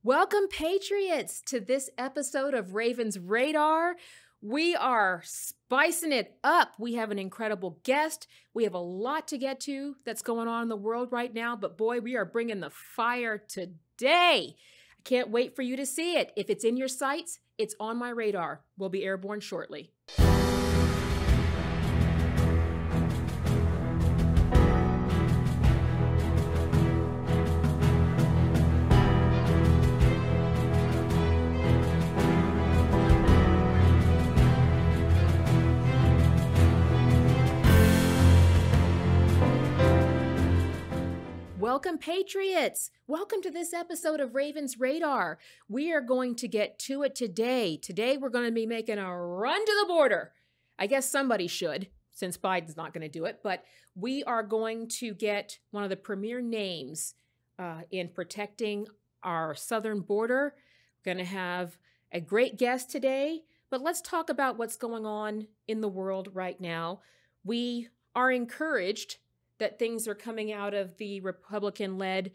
Welcome, Patriots, to this episode of Raven's Radar. We are spicing it up. We have an incredible guest. We have a lot to get to that's going on in the world right now, but boy, we are bringing the fire today. I can't wait for you to see it. If it's in your sights, it's on my radar. We'll be airborne shortly. Welcome, Patriots. Welcome to this episode of Raven's Radar. We are going to get to it today. Today, we're going to be making a run to the border. I guess somebody should, since Biden's not going to do it. But we are going to get one of the premier names in protecting our southern border. We're going to have a great guest today. But let's talk about what's going on in the world right now. We are encouraged that things are coming out of the Republican-led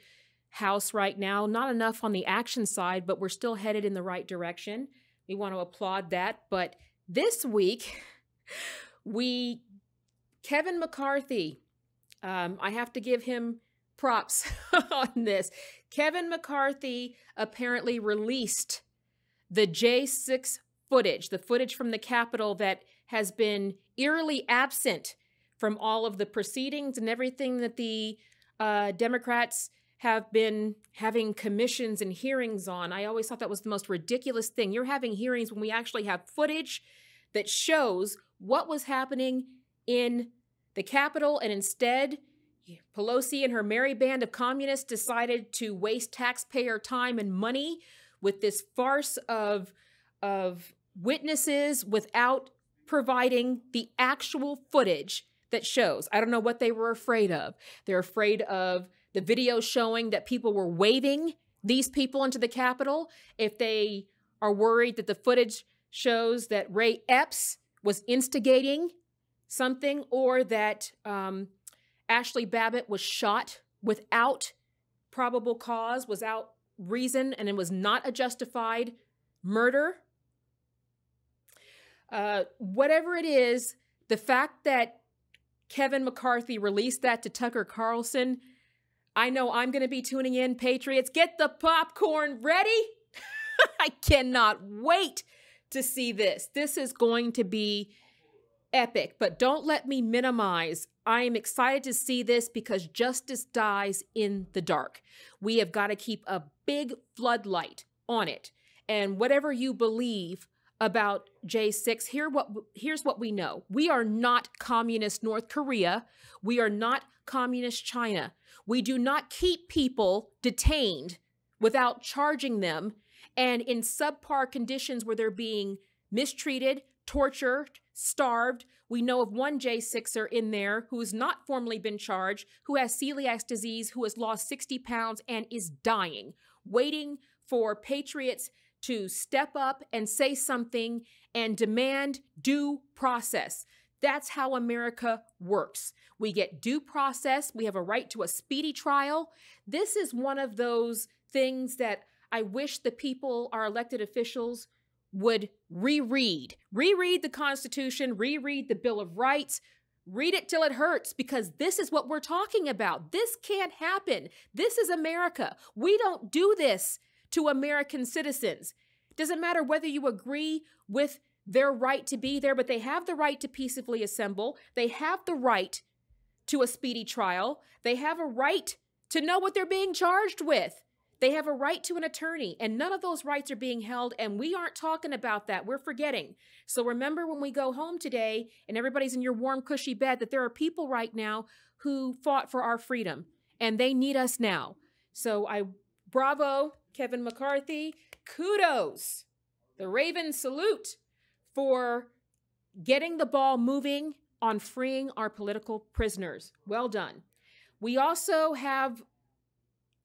House right now. Not enough on the action side, but we're still headed in the right direction. We want to applaud that. But this week, Kevin McCarthy, I have to give him props on this. Kevin McCarthy apparently released the J6 footage, the footage from the Capitol that has been eerily absent from all of the proceedings and everything that the Democrats have been having commissions and hearings on. I always thought that was the most ridiculous thing. You're having hearings when we actually have footage that shows what was happening in the Capitol, and instead, Pelosi and her merry band of communists decided to waste taxpayer time and money with this farce of witnesses without providing the actual footage that shows. I don't know what they were afraid of. They're afraid of the video showing that people were waving these people into the Capitol. If they are worried that the footage shows that Ray Epps was instigating something, or that Ashley Babbitt was shot without probable cause, without reason, and it was not a justified murder. Whatever it is, the fact that Kevin McCarthy released that to Tucker Carlson, I know I'm going to be tuning in. Patriots, get the popcorn ready. I cannot wait to see this. This is going to be epic, but don't let me minimize. I am excited to see this because justice dies in the dark. We have got to keep a big floodlight on it. And whatever you believe about J6, here's what we know. We are not communist North Korea. We are not communist China. We do not keep people detained without charging them and in subpar conditions where they're being mistreated, tortured, starved. We know of one J6er in there who has not formally been charged, who has celiac disease, who has lost 60 pounds and is dying, waiting for patriots to step up and say something and demand due process. That's how America works. We get due process. We have a right to a speedy trial. This is one of those things that I wish the people, our elected officials, would reread. Reread the Constitution, reread the Bill of Rights, read it till it hurts, because this is what we're talking about. This can't happen. This is America. We don't do this to American citizens. It doesn't matter whether you agree with their right to be there, but they have the right to peaceably assemble. They have the right to a speedy trial. They have a right to know what they're being charged with. They have a right to an attorney, and none of those rights are being held, and we aren't talking about that. We're forgetting. So remember when we go home today and everybody's in your warm, cushy bed, that there are people right now who fought for our freedom, and they need us now. So bravo, Kevin McCarthy. Kudos. The Raven salute for getting the ball moving on freeing our political prisoners. Well done. We also have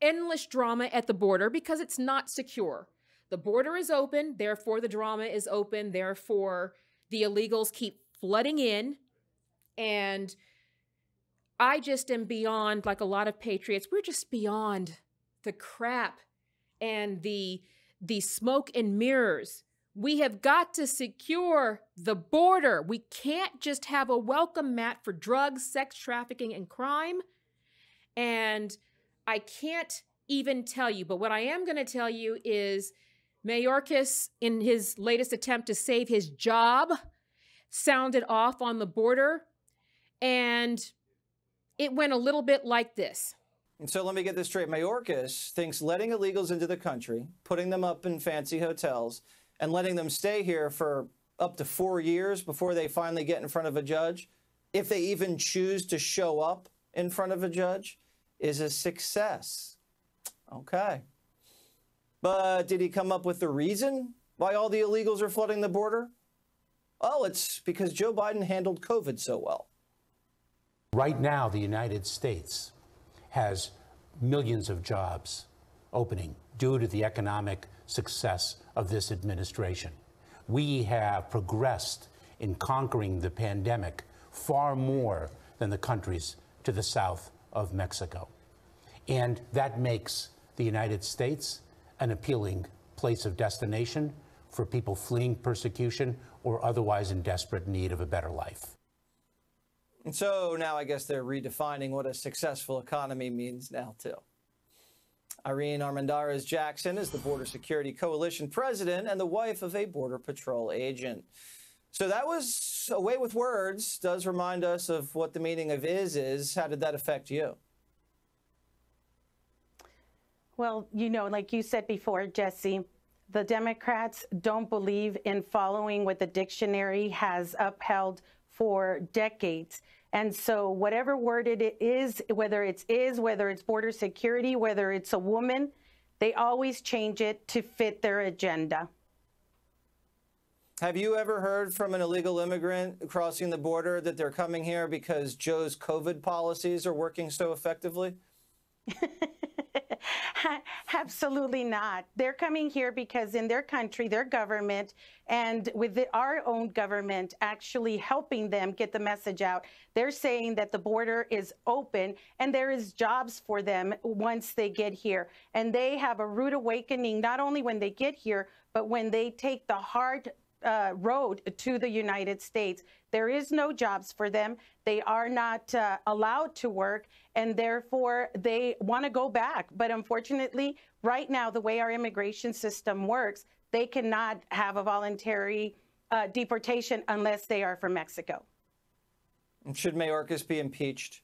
endless drama at the border because it's not secure. The border is open, therefore the drama is open, therefore the illegals keep flooding in. And I just am beyond, like a lot of patriots, we're just beyond the crap and the smoke and mirrors. We have got to secure the border. We can't just have a welcome mat for drugs, sex trafficking, and crime. And I can't even tell you, but what I am going to tell you is Mayorkas, in his latest attempt to save his job, sounded off on the border, and it went a little bit like this. And so let me get this straight. Mayorkas thinks letting illegals into the country, putting them up in fancy hotels, and letting them stay here for up to 4 years before they finally get in front of a judge, if they even choose to show up in front of a judge, is a success. Okay. But did he come up with the reason why all the illegals are flooding the border? Oh, it's because Joe Biden handled COVID so well. Right now, the United States has millions of jobs opening due to the economic success of this administration. We have progressed in conquering the pandemic far more than the countries to the south of Mexico. And that makes the United States an appealing place of destination for people fleeing persecution or otherwise in desperate need of a better life. And so now I guess they're redefining what a successful economy means now, too. Irene Armendariz-Jackson is the Border Security Coalition president and the wife of a Border Patrol agent. So that was a way with words, does remind us of what the meaning of is. How did that affect you? Well, you know, like you said before, Jesse, the Democrats don't believe in following what the dictionary has upheld for decades. And so whatever word it is, whether it's border security, whether it's a woman, they always change it to fit their agenda. Have you ever heard from an illegal immigrant crossing the border that they're coming here because Joe's COVID policies are working so effectively? Absolutely not. They're coming here because in their country, their government, and with our own government actually helping them get the message out, they're saying that the border is open and there is jobs for them once they get here. And they have a rude awakening, not only when they get here, but when they take the hard road to the United States. There is no jobs for them. They are not allowed to work, and therefore they want to go back. But unfortunately, right now, the way our immigration system works, they cannot have a voluntary deportation unless they are from Mexico. And should Mayorkas be impeached?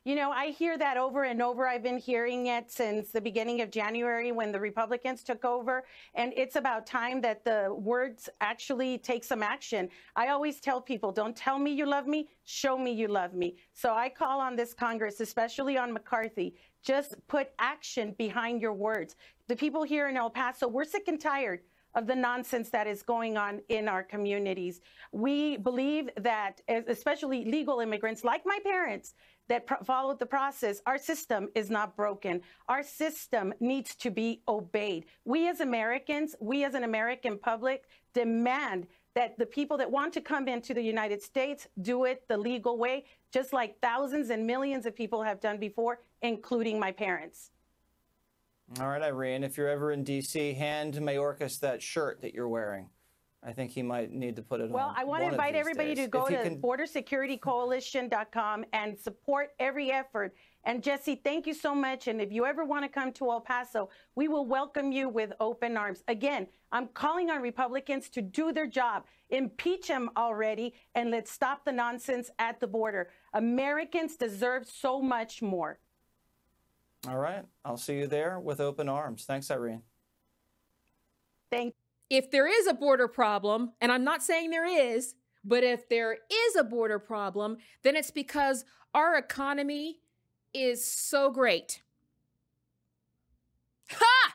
You know, I hear that over and over. I've been hearing it since the beginning of January when the Republicans took over. And it's about time that the words actually take some action. I always tell people, don't tell me you love me, show me you love me. So I call on this Congress, especially on McCarthy, just put action behind your words. The people here in El Paso, we're sick and tired of the nonsense that is going on in our communities. We believe that, especially legal immigrants like my parents, that followed the process, our system is not broken. Our system needs to be obeyed. We as Americans, we as an American public, demand that the people that want to come into the United States do it the legal way, just like thousands and millions of people have done before, including my parents. All right, Irene, if you're ever in D.C., hand Mayorkas that shirt that you're wearing. I think he might need to put it on. Well, I want to invite everybody to go to bordersecuritycoalition.com and support every effort. And Jesse, thank you so much. And if you ever want to come to El Paso, we will welcome you with open arms. Again, I'm calling on Republicans to do their job. Impeach them already, and let's stop the nonsense at the border. Americans deserve so much more. All right. I'll see you there with open arms. Thanks, Irene. Thank you. If there is a border problem, and I'm not saying there is, but if there is a border problem, then it's because our economy is so great. Ha!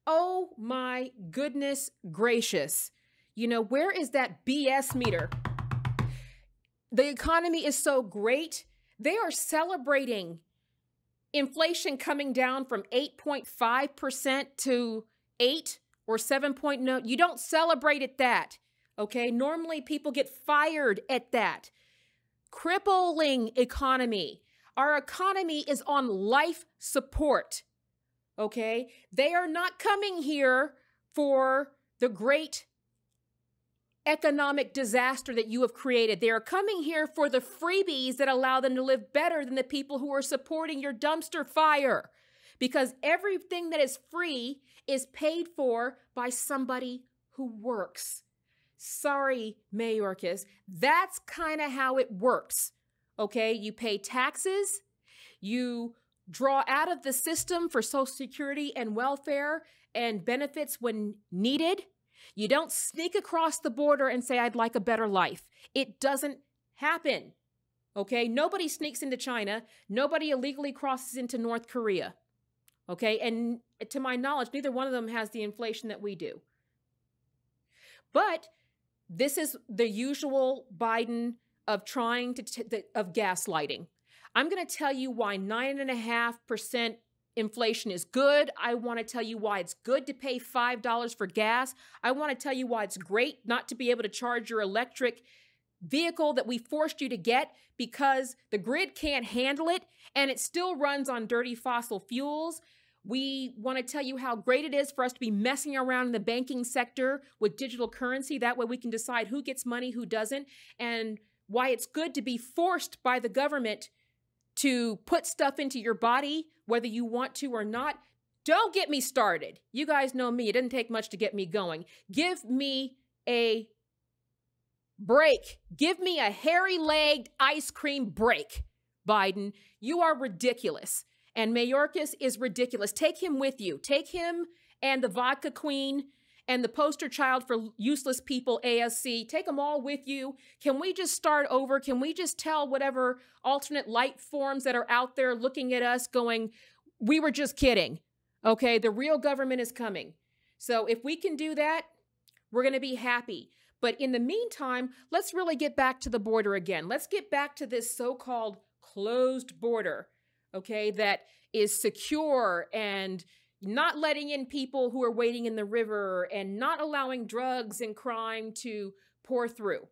Oh my goodness gracious. You know, where is that BS meter? The economy is so great. They are celebrating inflation coming down from 8.5% to 8 or 7.0. You don't celebrate at that, okay? Normally people get fired at that. Crippling economy. Our economy is on life support, okay? They are not coming here for the great economic disaster that you have created. They are coming here for the freebies that allow them to live better than the people who are supporting your dumpster fire. Because everything that is free is paid for by somebody who works. Sorry, Mayorkas, that's kind of how it works, okay? You pay taxes, you draw out of the system for Social Security and welfare and benefits when needed. You don't sneak across the border and say, I'd like a better life. It doesn't happen, okay? Nobody sneaks into China. Nobody illegally crosses into North Korea, okay? And to my knowledge, neither one of them has the inflation that we do. But this is the usual Biden of trying to, of gaslighting. I'm going to tell you why 9.5% inflation is good. I want to tell you why it's good to pay $5 for gas. I want to tell you why it's great not to be able to charge your electric vehicle that we forced you to get because the grid can't handle it and it still runs on dirty fossil fuels. We want to tell you how great it is for us to be messing around in the banking sector with digital currency. That way we can decide who gets money, who doesn't, and why it's good to be forced by the government to put stuff into your body, whether you want to or not. Don't get me started. You guys know me. It didn't take much to get me going. Give me a break. Give me a hairy-legged ice cream break, Biden. You are ridiculous. And Mayorkas is ridiculous. Take him with you. Take him and the vodka queen and the poster child for useless people, ASC. Take them all with you. Can we just start over? Can we just tell whatever alternate life forms that are out there looking at us going, we were just kidding, okay? The real government is coming. So if we can do that, we're going to be happy. But in the meantime, let's really get back to the border again. Let's get back to this so-called closed border, okay, that is secure and not letting in people who are waiting in the river and not allowing drugs and crime to pour through.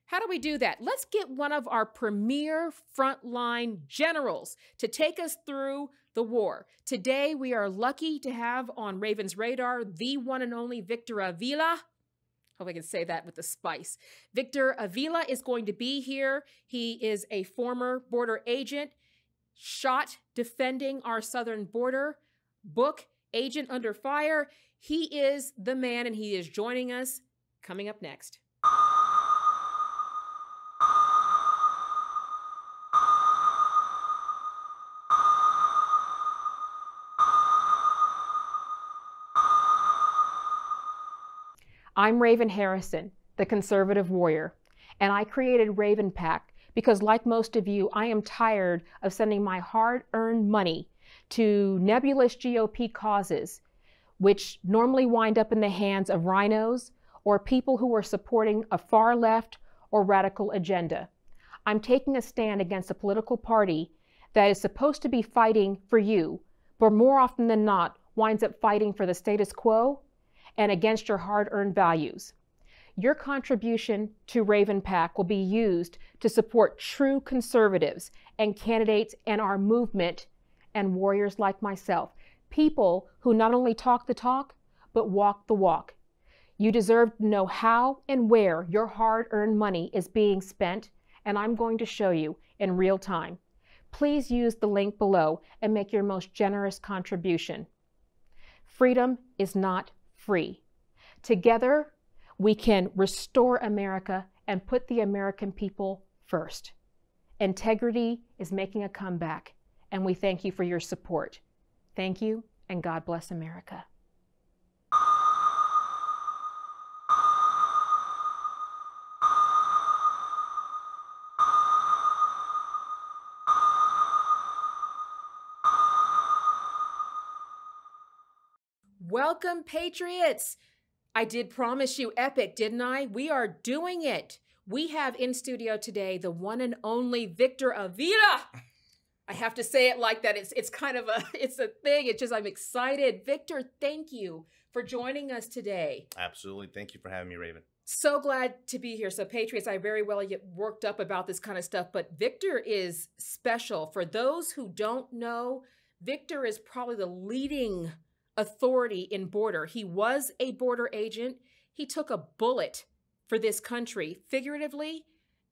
How do we do that? Let's get one of our premier frontline generals to take us through the war. Today, we are lucky to have on Raven's radar the one and only Victor Avila. Hope I can say that with the spice. Victor Avila is going to be here. He is a former border agent, shot defending our southern border. Book, Agent Under Fire. He is the man, and he is joining us coming up next. I'm Raven Harrison, the conservative warrior, and I created Raven PAC because, like most of you, I am tired of sending my hard-earned money to nebulous GOP causes, which normally wind up in the hands of rhinos or people who are supporting a far left or radical agenda. I'm taking a stand against a political party that is supposed to be fighting for you, but more often than not winds up fighting for the status quo and against your hard-earned values. Your contribution to Raven PAC will be used to support true conservatives and candidates and our movement and warriors like myself, people who not only talk the talk, but walk the walk. You deserve to know how and where your hard-earned money is being spent, and I'm going to show you in real time. Please use the link below and make your most generous contribution. Freedom is not free. Together, we can restore America and put the American people first. Integrity is making a comeback, and we thank you for your support. Thank you, and God bless America. Welcome, Patriots! I did promise you epic, didn't I? We are doing it. We have in studio today the one and only Victor Avila. I have to say it like that. It's kind of it's a thing. It's just, I'm excited. Victor, thank you for joining us today. Absolutely. Thank you for having me, Raven. So glad to be here. So Patriots, I very well get worked up about this kind of stuff, but Victor is special. For those who don't know, Victor is probably the leading authority in border. He was a border agent. He took a bullet for this country, figuratively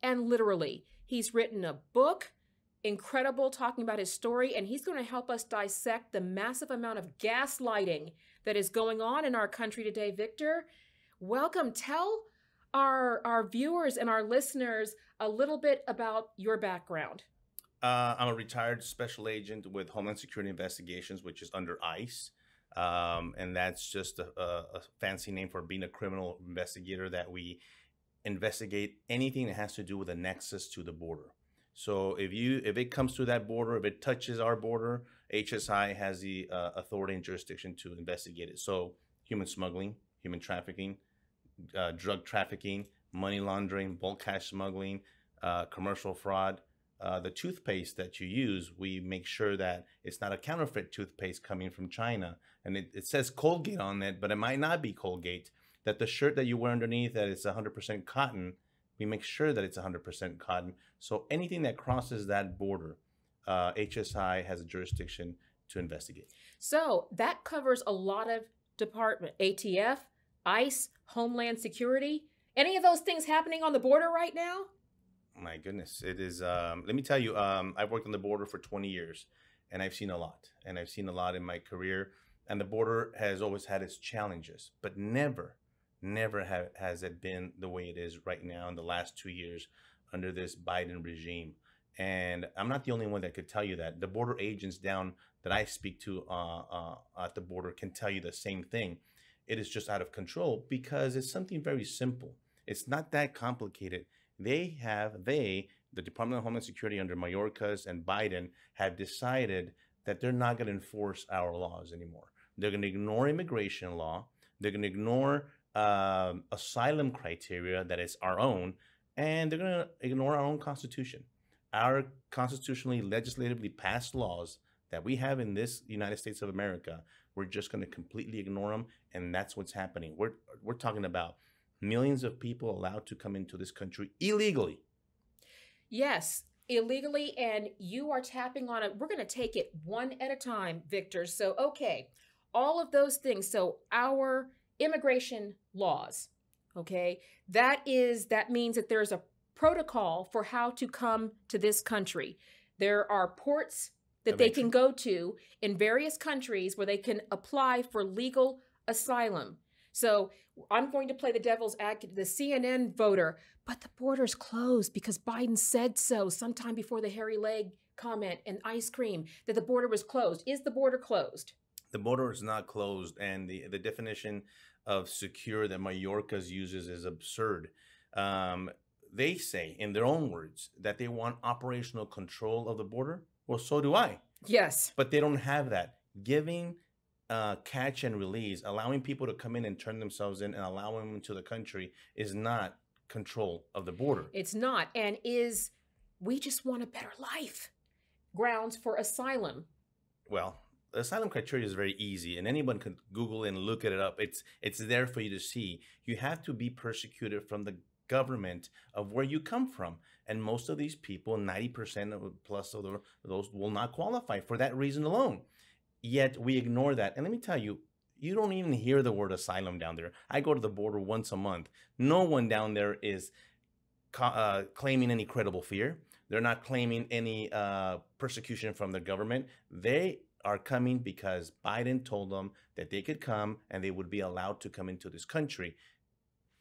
and literally. He's written a book, incredible, talking about his story, and he's going to help us dissect the massive amount of gaslighting that is going on in our country today. Victor, welcome. Tell our viewers and our listeners a little bit about your background. I'm a retired special agent with Homeland Security Investigations, which is under ICE. And that's just a fancy name for being a criminal investigator, that we investigate anything that has to do with a nexus to the border. So if it comes to that border, if it touches our border, HSI has the authority and jurisdiction to investigate it. So human smuggling, human trafficking, drug trafficking, money laundering, bulk cash smuggling, commercial fraud. The toothpaste that you use, we make sure that it's not a counterfeit toothpaste coming from China. And it says Colgate on it, but it might not be Colgate. That the shirt that you wear underneath, that it's 100% cotton, we make sure that it's 100% cotton. So anything that crosses that border, HSI has a jurisdiction to investigate. So that covers a lot of department, ATF, ICE, Homeland Security. Any of those things happening on the border right now? My goodness, it is. Let me tell you, I've worked on the border for 20 years, and I've seen a lot. And I've seen a lot in my career. And the border has always had its challenges, but never has it been the way it is right now in the last 2 years under this Biden regime. And I'm not the only one that could tell you that. The border agents down that I speak to at the border can tell you the same thing. It is just out of control because it's something very simple. It's not that complicated. The Department of Homeland Security under Mayorkas and Biden have decided that they're not going to enforce our laws anymore. They're going to ignore immigration law. They're going to ignore asylum criteria that is our own, and they're going to ignore our own Constitution. Our constitutionally, legislatively passed laws that we have in this United States of America, we're just going to completely ignore them, and that's what's happening. We're talking about millions of people allowed to come into this country illegally. Yes, illegally, and you are tapping on it. We're going to take it one at a time, Victor. So, okay, all of those things. So our immigration laws, okay, that means that there's a protocol for how to come to this country. There are ports that they can go to in various countries where they can apply for legal asylum. So I'm going to play the devil's advocate, the CNN voter, but the border's closed because Biden said so sometime before the hairy leg comment and ice cream that the border was closed. Is the border closed? The border is not closed, and the definition of secure that Mayorkas uses is absurd. They say, in their own words, that they want operational control of the border. Well, so do I. Yes. But they don't have that. Giving catch and release, allowing people to come in and turn themselves in and allowing them into the country is not control of the border. It's not. And we just want a better life. Grounds for asylum. Well, the asylum criteria is very easy, and anyone can Google and look it up. It's there for you to see. You have to be persecuted from the government of where you come from. And most of these people, 90% plus of those will not qualify for that reason alone. Yet we ignore that. And let me tell you, you don't even hear the word asylum down there. I go to the border once a month. No one down there is claiming any credible fear. They're not claiming any persecution from the government. They are coming because Biden told them that they could come and they would be allowed to come into this country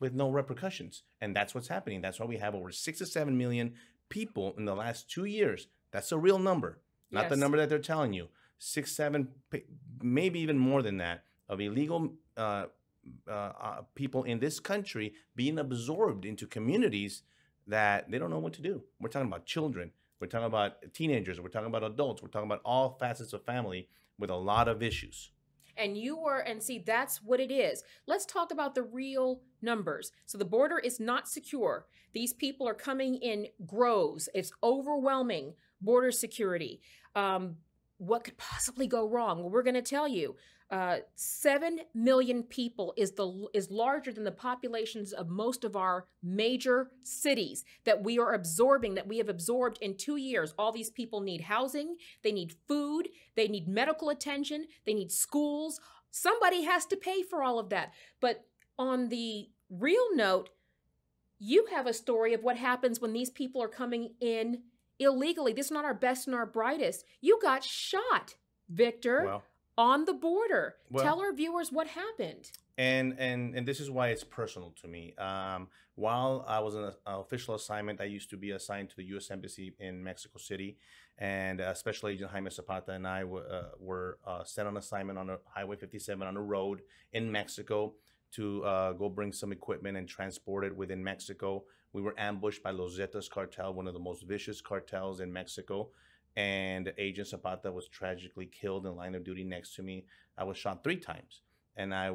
with no repercussions. And that's what's happening. That's why we have over 6 to 7 million people in the last 2 years. That's a real number, not the number that they're telling you. 6, 7, maybe even more than that, of illegal people in this country being absorbed into communities that they don't know what to do. We're talking about children. We're talking about teenagers. We're talking about adults. We're talking about all facets of family with a lot of issues. And see, that's what it is. Let's talk about the real numbers. So the border is not secure. These people are coming in groves. It's overwhelming border security. What could possibly go wrong? Well, we're going to tell you. 7 million people is larger than the populations of most of our major cities that we are absorbing, that we have absorbed in 2 years. All these people need housing, they need food, they need medical attention, they need schools. Somebody has to pay for all of that. But on the real note, you have a story of what happens when these people are coming in illegally. This is not our best and our brightest. You got shot, Victor. Well, on the border. Well, tell our viewers what happened. And this is why it's personal to me. While I was on an official assignment, I used to be assigned to the U.S. Embassy in Mexico City, and Special Agent Jaime Zapata and I were sent on assignment on Highway 57 on a road in Mexico to go bring some equipment and transport it within Mexico. We were ambushed by Los Zetas cartel, one of the most vicious cartels in Mexico. And Agent Zapata was tragically killed in line of duty next to me. I was shot 3 times, and I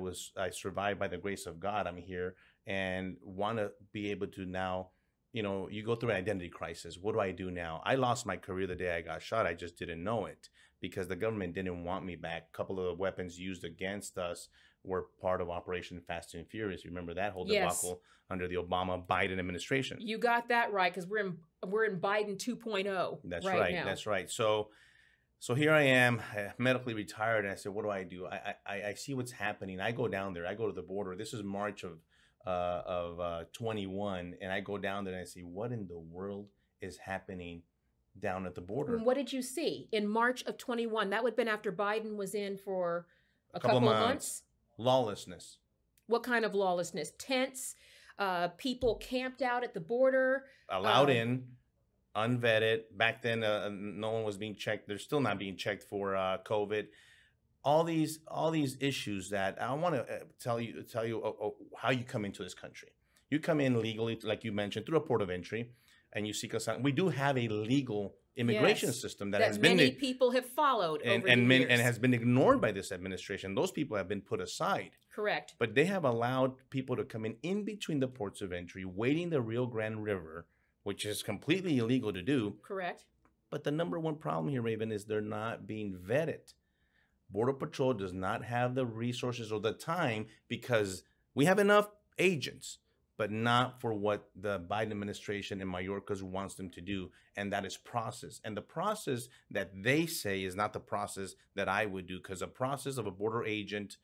survived by the grace of God. I'm here and want to be able to now, you go through an identity crisis. What do I do now? I lost my career the day I got shot. I just didn't know it because the government didn't want me back. A couple of the weapons used against us were part of Operation Fast and Furious. You remember that whole debacle under the Obama-Biden administration? You got that right, because we're in Biden 2.0. That's right. Now. That's right. So here I am, medically retired, and I said, what do I do? I see what's happening. I go down there. I go to the border. This is March of 21, and I go down there and I see what in the world is happening down at the border. And what did you see in March of 21? That would have been after Biden was in for a couple of months. Lawlessness. What kind of lawlessness? Tents, people camped out at the border. Allowed in, unvetted. Back then, no one was being checked. They're still not being checked for COVID. All these issues that I want to tell you how you come into this country. You come in legally, like you mentioned, through a port of entry, and you seek asylum. We do have a legal immigration system that has been many people have followed over the years. And has been ignored by this administration. Those people have been put aside. Correct. But they have allowed people to come in between the ports of entry, wading the Rio Grande River, which is completely illegal to do. Correct. But the number one problem here, Raven, is they're not being vetted. Border Patrol does not have the resources or the time because we have enough agents, but not for what the Biden administration and Mayorkas wants them to do, and that is process. And the process that they say is not the process that I would do, because the process of a border agent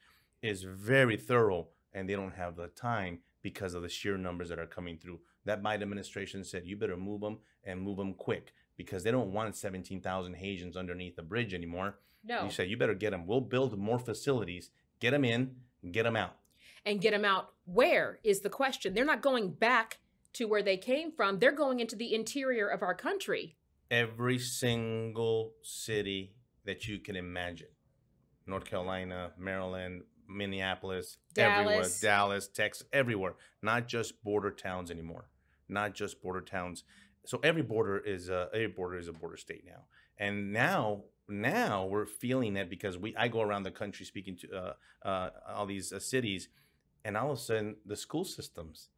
is very thorough, and they don't have the time because of the sheer numbers that are coming through. That Biden administration said, you better move them and move them quick, because they don't want 17,000 Haitians underneath the bridge anymore. No. You say, you better get them. We'll build more facilities, get them in, get them out. And get them out where is the question. They're not going back to where they came from. They're going into the interior of our country. Every single city that you can imagine. North Carolina, Maryland, Minneapolis, everywhere. Dallas, Texas, everywhere. Not just border towns anymore. Not just border towns. So every border is a border state now. And now we're feeling it because I go around the country speaking to all these cities. And all of a sudden, the school systems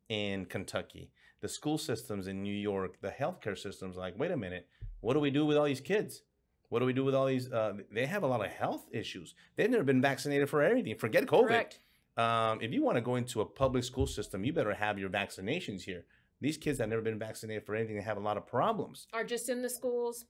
in Kentucky, the school systems in New York, the healthcare systems, like, wait a minute, what do we do with all these kids? What do we do with all these? They have a lot of health issues. They've never been vaccinated for everything. Forget COVID. Correct. If you want to go into a public school system, you better have your vaccinations here. These kids that have never been vaccinated for anything, they have a lot of problems. Are just in the schools,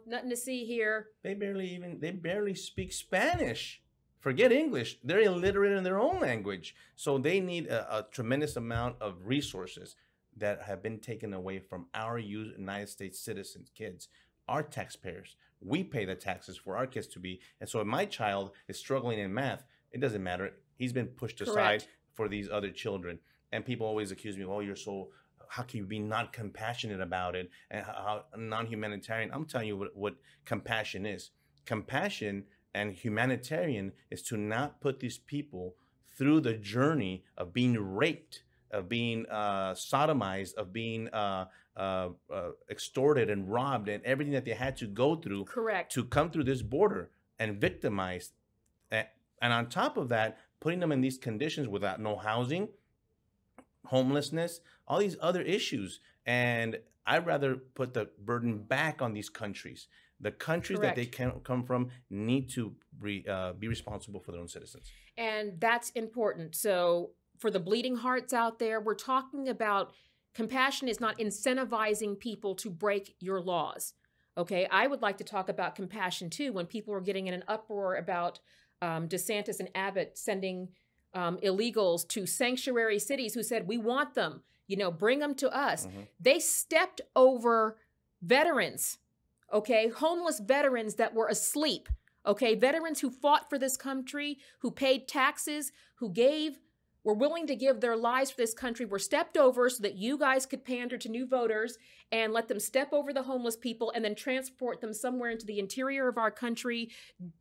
nothing to see here. They barely speak Spanish. Forget English. They're illiterate in their own language. So they need a tremendous amount of resources that have been taken away from our United States citizens, kids, our taxpayers. We pay the taxes for our kids to be. And so if my child is struggling in math, it doesn't matter. He's been pushed aside for these other children. And people always accuse me, oh, how can you be not compassionate about it and how non-humanitarian? I'm telling you what compassion is. Compassion and humanitarian is to not put these people through the journey of being raped, of being sodomized, of being extorted and robbed, and everything that they had to go through to come through this border and victimized. And on top of that, putting them in these conditions without no housing, homelessness, all these other issues. And I'd rather put the burden back on these countries. The countries that they come from need to be responsible for their own citizens. And that's important. So for the bleeding hearts out there, we're talking about compassion is not incentivizing people to break your laws. Okay, I would like to talk about compassion too when people are getting in an uproar about DeSantis and Abbott sending illegals to sanctuary cities who said, we want them, you know, bring them to us. They stepped over veterans, okay, homeless veterans that were asleep, okay, veterans who fought for this country, who paid taxes, who were willing to give their lives for this country, were stepped over so that you guys could pander to new voters and let them step over the homeless people and then transport them somewhere into the interior of our country.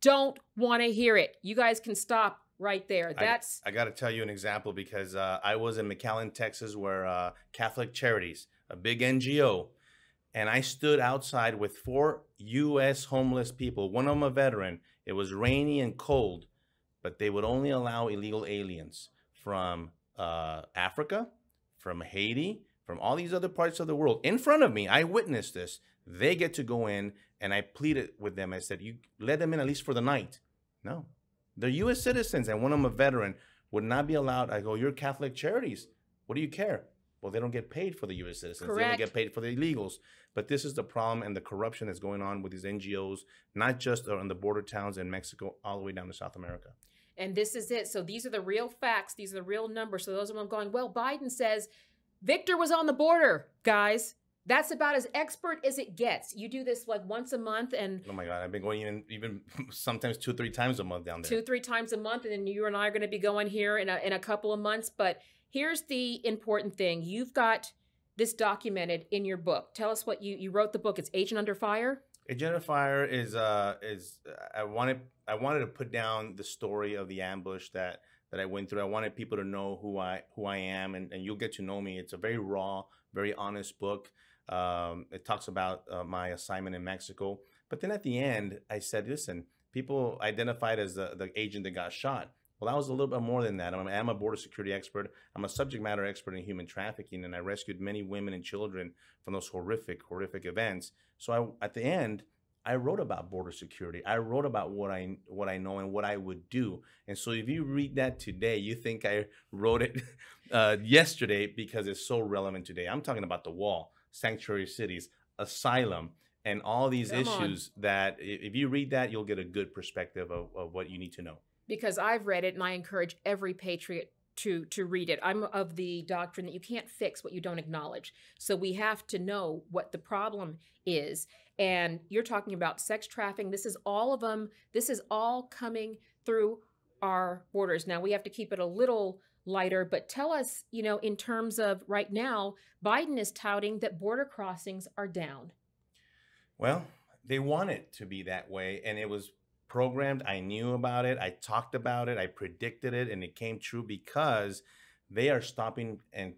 Don't want to hear it. You guys can stop right there. I got to tell you an example because I was in McAllen, Texas, where Catholic Charities, a big NGO, and I stood outside with 4 U.S. homeless people, one of them a veteran. It was rainy and cold, but they would only allow illegal aliens from Africa, from Haiti, from all these other parts of the world. In front of me, I witnessed this. They get to go in, and I pleaded with them. I said, you let them in at least for the night. No. They're U.S. citizens, and one of them a veteran would not be allowed. I go, you're Catholic Charities. What do you care? Well, they don't get paid for the U.S. citizens. Correct. They only get paid for the illegals. But this is the problem and the corruption that's going on with these NGOs, not just on the border towns in Mexico, all the way down to South America. And this is it. So these are the real facts. These are the real numbers. So those of them going, well, Biden says Victor was on the border, guys. That's about as expert as it gets. You do this like once a month, and oh my God, I've been going even sometimes 2 or 3 times a month down there. 2 or 3 times a month, and then you and I are going to be going here in a couple of months. But here's the important thing: you've got this documented in your book. Tell us what you wrote the book. It's Agent Under Fire. Agent Under Fire is I wanted to put down the story of the ambush that I went through. I wanted people to know who I am, and you'll get to know me. It's a very raw, very honest book. It talks about my assignment in Mexico. But then at the end, I said, listen, people identified as the agent that got shot. Well, that was a little bit more than that. I'm a border security expert. I'm a subject matter expert in human trafficking, and I rescued many women and children from those horrific events. So at the end, I wrote about border security. I wrote about what I know and what I would do. And so if you read that today, you think I wrote it yesterday because it's so relevant today. I'm talking about the wall, sanctuary cities, asylum, and all these issues that if you read that, you'll get a good perspective of what you need to know. Because I've read it, and I encourage every patriot to read it. I'm of the doctrine that you can't fix what you don't acknowledge. So we have to know what the problem is. And you're talking about sex trafficking. This is all of them. This is all coming through our borders. Now, we have to keep it a little lighter, but tell us, you know, in terms of right now, Biden is touting that border crossings are down. Well, they want it to be that way, and it was programmed. I knew about it. I talked about it. I predicted it, and it came true because they are stopping and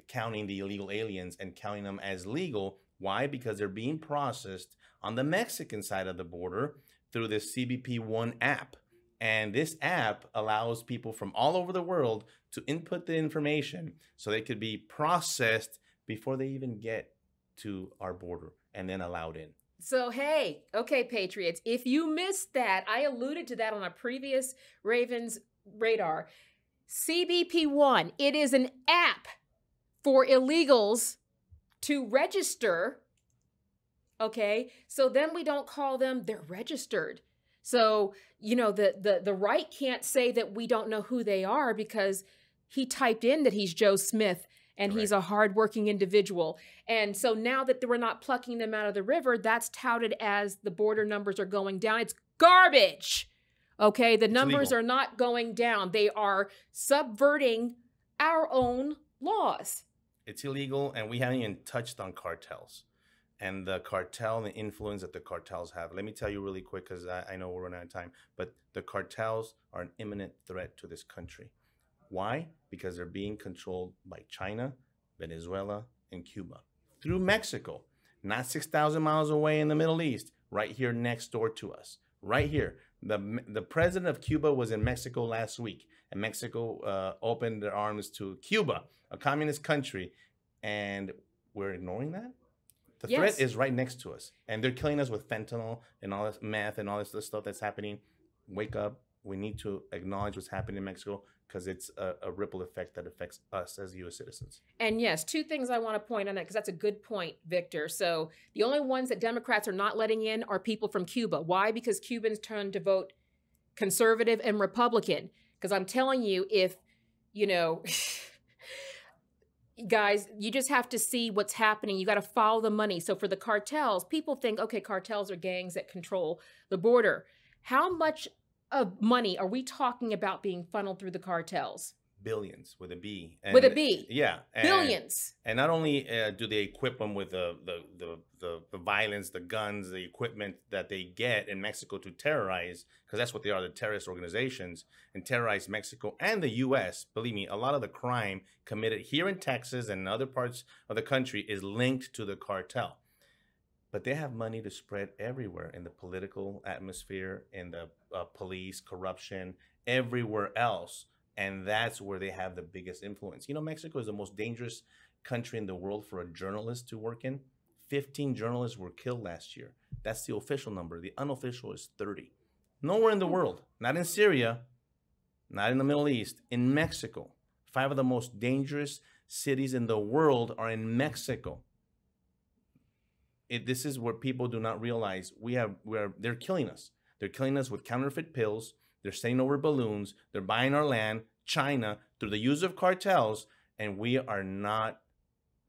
counting the illegal aliens and counting them as legal. Why? Because they're being processed on the Mexican side of the border through this CPB One App. And this app allows people from all over the world to input the information so they could be processed before they even get to our border and then allowed in. So, hey, okay, Patriots, if you missed that, I alluded to that on a previous Ravens Radar. CPB One, it is an app for illegals to register, okay? So then we don't call them, they're registered. So, you know, the right can't say that we don't know who they are because he typed in that he's Joe Smith and he's a hardworking individual. And so now that we're not plucking them out of the river, that's touted as the border numbers are going down. It's garbage, okay? The numbers are not going down. They are subverting our own laws. It's illegal, and we haven't even touched on cartels and the cartel and the influence that the cartels have. Let me tell you really quick, because I know we're running out of time, but the cartels are an imminent threat to this country. Why? Because they're being controlled by China, Venezuela, and Cuba through Mexico, not 6,000 miles away in the Middle East, right here next door to us, right here. The president of Cuba was in Mexico last week, and Mexico opened their arms to Cuba, a communist country, and we're ignoring that? The threat is right next to us, and they're killing us with fentanyl and all this meth and all this stuff that's happening. Wake up. We need to acknowledge what's happening in Mexico because it's a ripple effect that affects us as U.S. citizens. And yes, two things I want to point on that because that's a good point, Victor. So the only ones that Democrats are not letting in are people from Cuba. Why? Because Cubans tend to vote conservative and Republican. Because I'm telling you, if, you know... Guys, you just have to see what's happening. You got to follow the money. So for the cartels, people think, okay, cartels are gangs that control the border. How much of money are we talking about being funneled through the cartels? Billions with a B. With a B. Yeah. Billions. And not only do they equip them with the violence, the guns, the equipment that they get in Mexico to terrorize, because that's what they are, the terrorist organizations, and terrorize Mexico and the U.S. Believe me, a lot of the crime committed here in Texas and other parts of the country is linked to the cartel. But they have money to spread everywhere in the political atmosphere, in the police, corruption, everywhere else. And that's where they have the biggest influence. You know, Mexico is the most dangerous country in the world for a journalist to work in. 15 journalists were killed last year. That's the official number. The unofficial is 30. Nowhere in the world, not in Syria, not in the Middle East, in Mexico. 5 of the most dangerous cities in the world are in Mexico. This is where people do not realize they're killing us. They're killing us with counterfeit pills. They're sending over balloons. They're buying our land, China, through the use of cartels, and we are not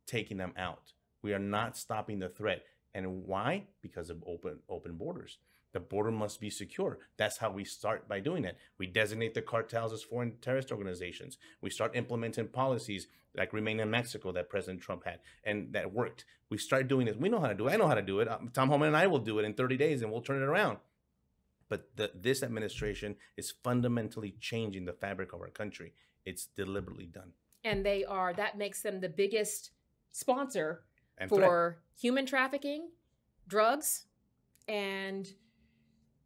taking them out. We are not stopping the threat. And why? Because of open borders. The border must be secure. That's how we start by doing it. We designate the cartels as foreign terrorist organizations. We start implementing policies like Remain in Mexico that President Trump had, and that worked. We start doing this. We know how to do it. I know how to do it. Tom Homan and I will do it in 30 days, and we'll turn it around. But this administration is fundamentally changing the fabric of our country. It's deliberately done. And that makes them the biggest sponsor for human trafficking, drugs, and,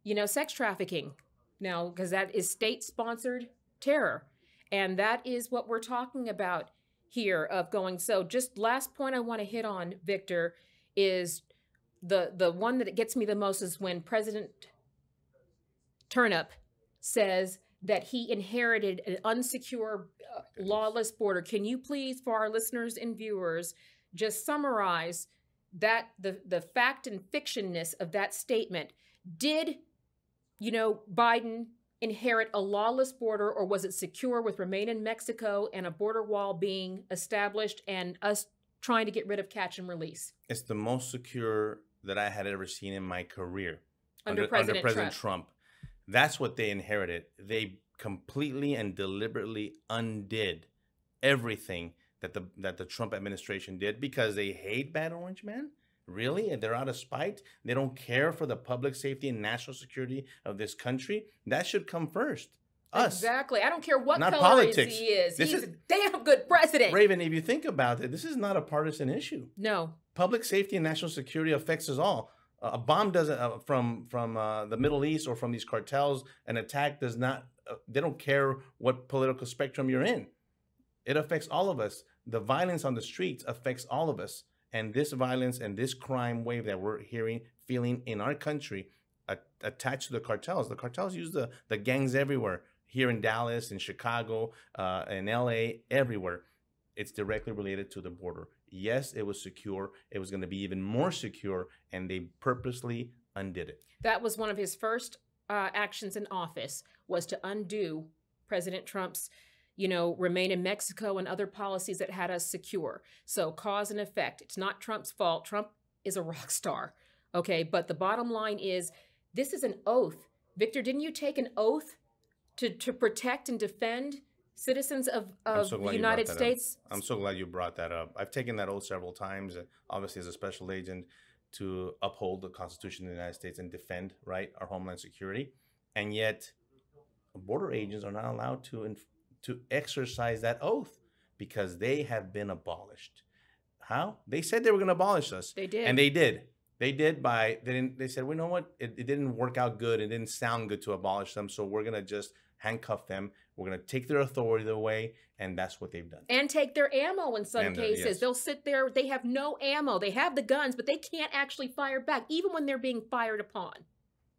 you know, sex trafficking. Now, because that is state-sponsored terror. And that is what we're talking about here of going. So just last point I want to hit on, Victor, is the one that gets me the most is when President Turnip says that he inherited an unsecure, lawless border. Can you please, for our listeners and viewers, just summarize that the fact and fictionness of that statement? Did, you know, Biden inherit a lawless border, or was it secure with Remain in Mexico and a border wall being established and us trying to get rid of catch and release? It's the most secure that I had ever seen in my career under President Trump. That's what they inherited. They completely and deliberately undid everything that the Trump administration did because they hate Bad Orange Man. Really? And they're out of spite? They don't care for the public safety and national security of this country? That should come first. Us. Exactly. I don't care what not color politics. he is. He's a damn good president. Raven, if you think about it, this is not a partisan issue. No. Public safety and national security affects us all. A bomb doesn't from the Middle East or from these cartels, an attack does not, they don't care what political spectrum you're in. It affects all of us. The violence on the streets affects all of us. And this violence and this crime wave that we're feeling in our country attached to the cartels use the gangs everywhere, here in Dallas, in Chicago, in LA, everywhere. It's directly related to the border. Yes, it was secure. It was going to be even more secure, and they purposely undid it. That was one of his first actions in office, was to undo President Trump's, you know, Remain in Mexico and other policies that had us secure. So cause and effect. It's not Trump's fault. Trump is a rock star. Okay, but the bottom line is this is an oath. Victor, didn't you take an oath to protect and defend citizens of the United States? I'm so glad you brought that up. I've taken that oath several times, obviously as a special agent, to uphold the Constitution of the United States and defend, right, our homeland security. And yet border agents are not allowed to exercise that oath because they have been abolished. How? They said they were going to abolish us. They did. And they did. They said, well, you know what? It didn't work out good. It didn't sound good to abolish them. So we're going to just handcuff them. We're going to take their authority away. And that's what they've done. And take their ammo in some cases. Yes. They'll sit there. They have no ammo. They have the guns, but they can't actually fire back, even when they're being fired upon.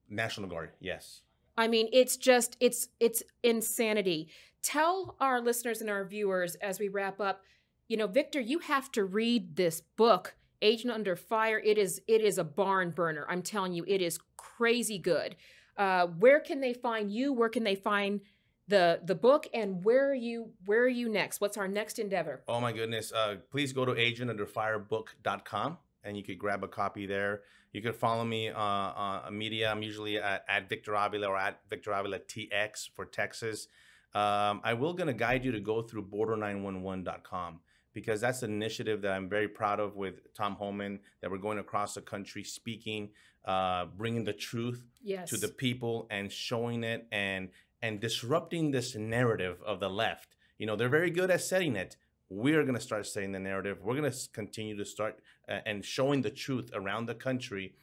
National Guard, yes. I mean, it's just, it's insanity. Tell our listeners and our viewers as we wrap up, you know, Victor, you have to read this book, Agent Under Fire. It is a barn burner. I'm telling you, it is crazy good. Where can they find you? Where can they find the book? And where are you next? What's our next endeavor? Oh my goodness. Please go to agentunderfirebook.com and you could grab a copy there. You can follow me on media. I'm usually at Victor Avila or at Victor Avila TX for Texas. I will going to guide you to go through border911.com because that's an initiative that I'm very proud of with Tom Holman, that we're going across the country speaking, bringing the truth to the people and showing it and disrupting this narrative of the left. You know, they're very good at setting it. We're going to start setting the narrative. We're going to continue to start and showing the truth around the country,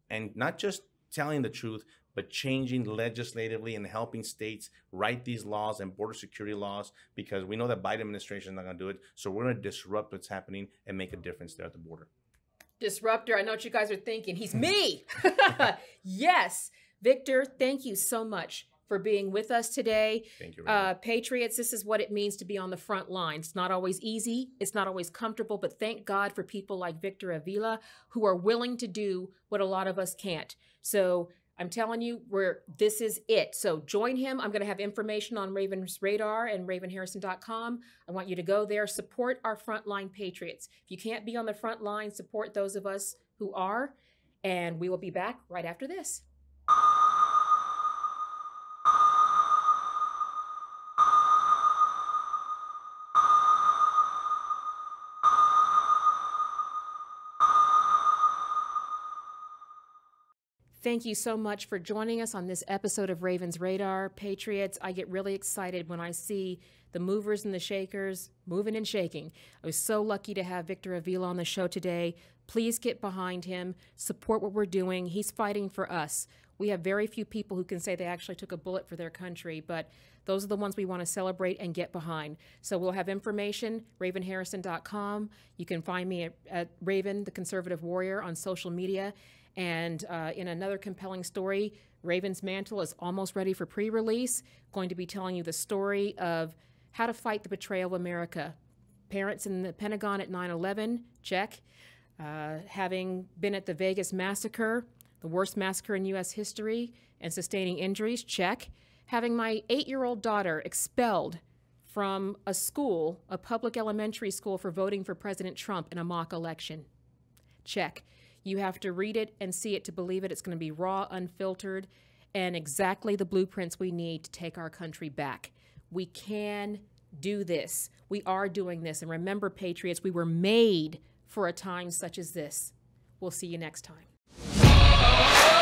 and not just telling the truth, but changing legislatively and helping states write these laws and border security laws, because we know that Biden administration is not going to do it. So we're going to disrupt what's happening and make a difference there at the border. Disruptor. I know what you guys are thinking. He's me. Yes. Victor, thank you so much for being with us today. Thank you. Patriots, this is what it means to be on the front line. It's not always easy. It's not always comfortable, but thank God for people like Victor Avila who are willing to do what a lot of us can't. So I'm telling you, this is it. So join him. I'm going to have information on Raven's Radar and ravenharrison.com. I want you to go there, support our frontline patriots. If you can't be on the front line, support those of us who are, and we will be back right after this. Thank you so much for joining us on this episode of Raven's Radar. Patriots, I get really excited when I see the movers and the shakers moving and shaking. I was so lucky to have Victor Avila on the show today. Please get behind him, support what we're doing. He's fighting for us. We have very few people who can say they actually took a bullet for their country, but those are the ones we want to celebrate and get behind. So we'll have information, ravenharrison.com. You can find me at Raven, the Conservative Warrior, on social media. And in another compelling story, Raven's Mantle is almost ready for pre-release. Going to be telling you the story of how to fight the betrayal of America. Parents in the Pentagon at 9/11, check. Having been at the Vegas massacre, the worst massacre in U.S. history, and sustaining injuries, check. Having my 8-year-old daughter expelled from a school, a public elementary school, for voting for President Trump in a mock election, check. You have to read it and see it to believe it. It's going to be raw, unfiltered, and exactly the blueprints we need to take our country back. We can do this. We are doing this. And remember, Patriots, we were made for a time such as this. We'll see you next time.